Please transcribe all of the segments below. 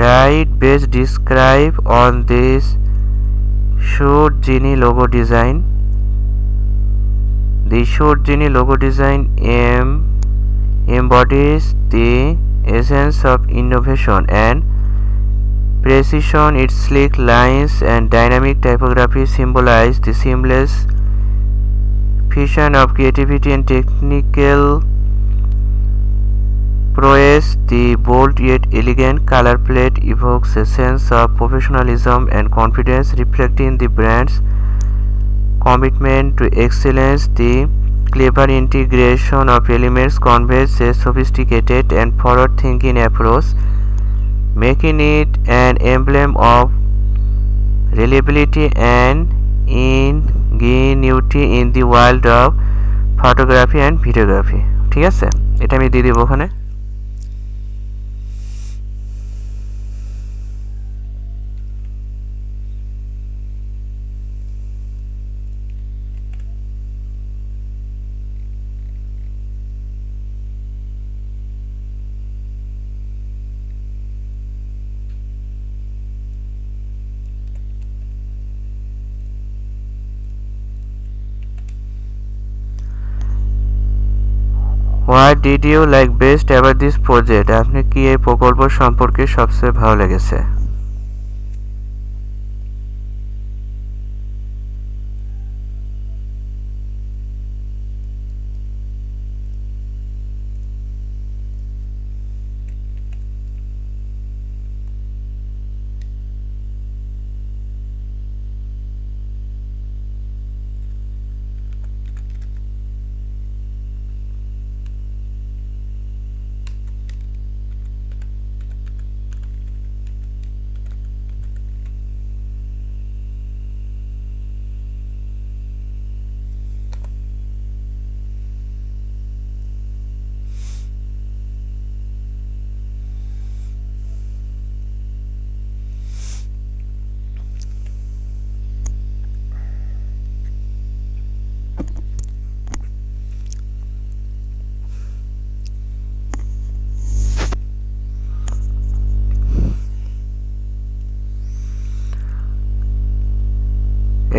Write best describe on this short genie logo design. The short genie logo design embodies the essence of innovation and precision. Its sleek lines and dynamic typography symbolize the seamless fusion of creativity and technical prowess. The bold yet elegant color palette evokes a sense of professionalism and confidence, reflecting the brand's commitment to excellence. The clever integration of elements conveys a sophisticated and forward-thinking approach, making it an emblem of reliability and ingenuity in the world of photography and videography. ঠিক আছে, এটা আমি দিয়ে দেব ওখানে। What did you like best about this project? আপনি কি এই প্রকল্প সম্পর্কে সবচেয়ে ভালো লেগেছে?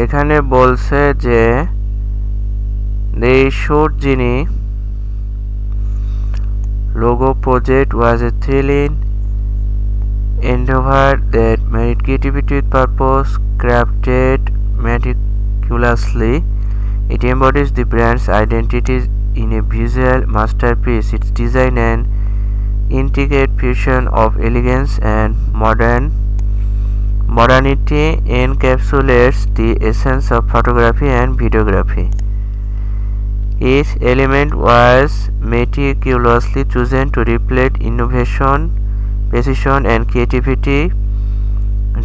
এখানে বলছে যে the short genie logo project was a thrilling endeavor that made creativity with purpose, crafted meticulously. It embodies the brand's identity in a visual masterpiece. Its design and intricate fusion of elegance and modernity encapsulates the essence of photography and videography. Each element was meticulously chosen to reflect innovation, precision, and creativity,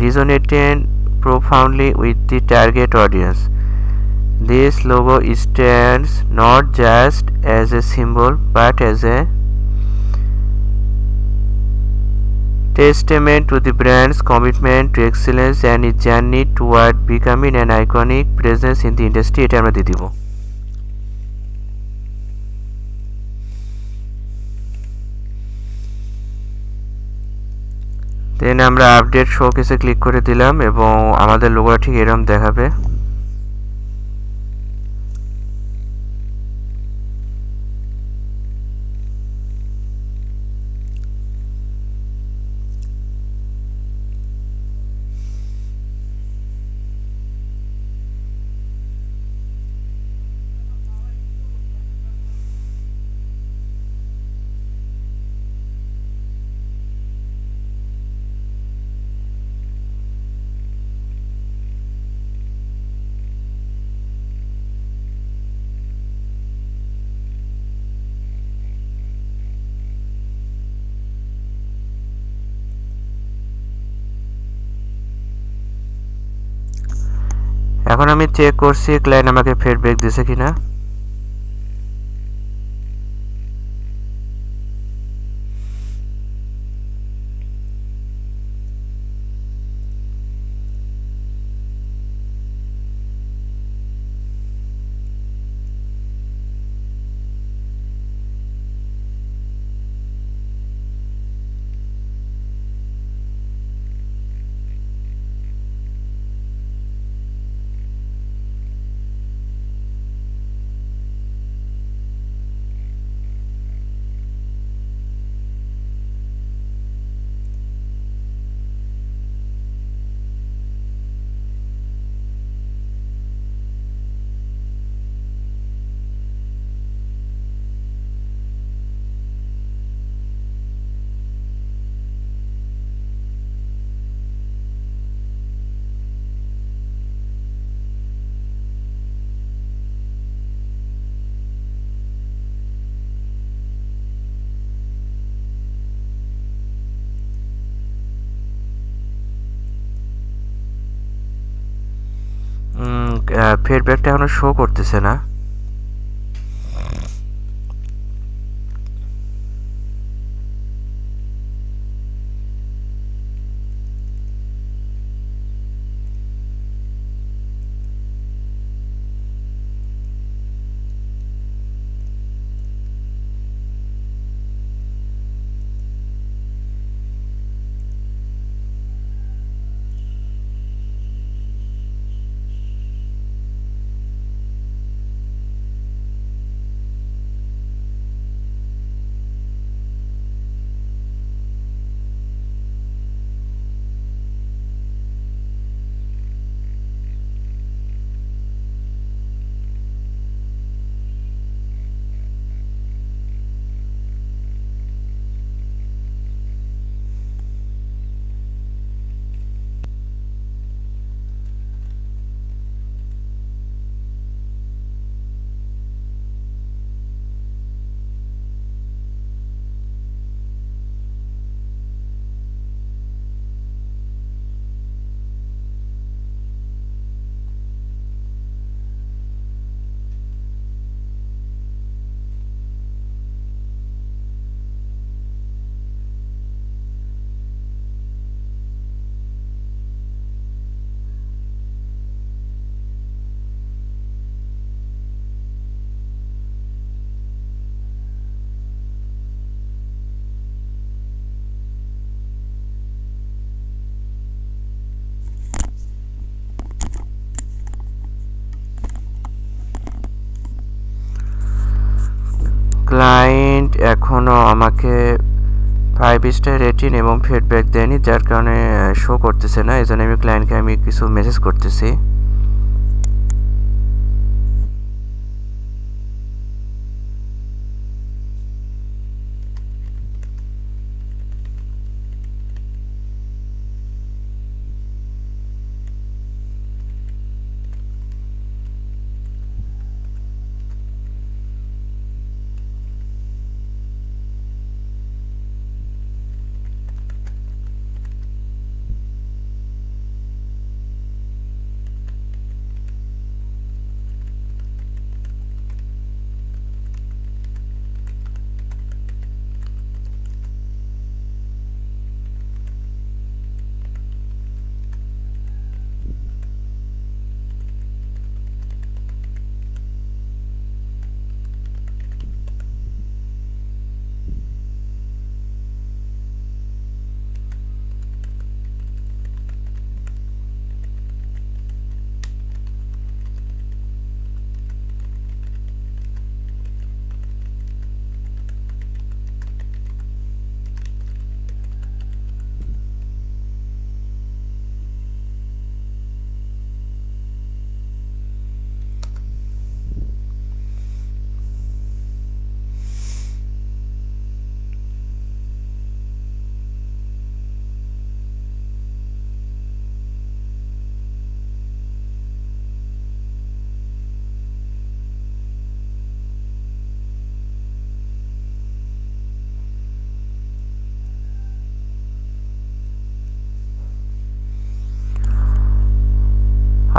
resonating profoundly with the target audience. This logo stands not just as a symbol but as a testament to the brand's commitment to excellence and its journey toward becoming an iconic presence in the industry. এটা আমরা দিয়ে দিব। দেন আমরা update শোকেসে click করে দিলাম এবং আমাদের লোগোটা ঠিক এরকম দেখাবে। এখন আমি চেক করছি ক্লায়েন্ট আমাকে ফিডব্যাক দিয়েছে কিনা। ফিডব্যাকটা এখনো শো করতেছে না। ক্লায়েন্ট এখনও আমাকে 5 স্টার রেটিং এবং ফিডব্যাক দেয়নি, যার কারণে শো করতেছে না। এই জন্য আমি ক্লায়েন্টকে কিছু মেসেজ করতেছি।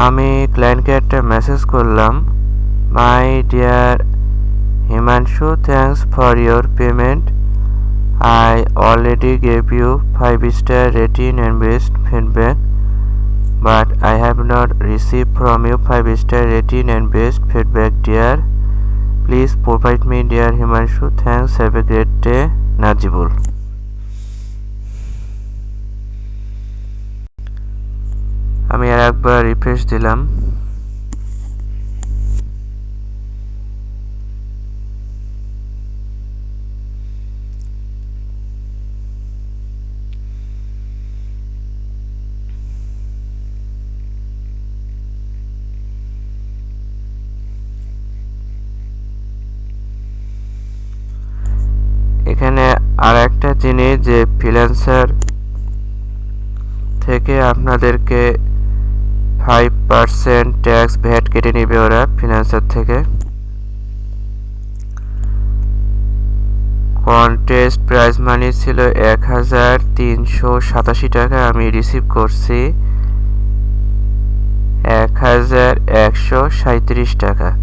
আমি ক্লায়েন্টকে একটা মেসেজ করলাম, my dear Himanshu, thanks for your payment. I already gave you 5 star rating and best feedback, but I have not received from you 5 star rating and best feedback, dear. Please provide me, dear Himanshu. Thanks. Have a great day. Najibul. আমি আর একবার refresh দিলাম। এখানে আর একটা জিনিস যে freelancer থেকে আপনাদেরকে 5% tax VAT কেটে নেবে ওরা ফ্রিল্যান্সার থেকে। কন্টেস্ট প্রাইজ মানি ছিল 1387 টাকা, আমি রিসিভ করছি 1137 টাকা।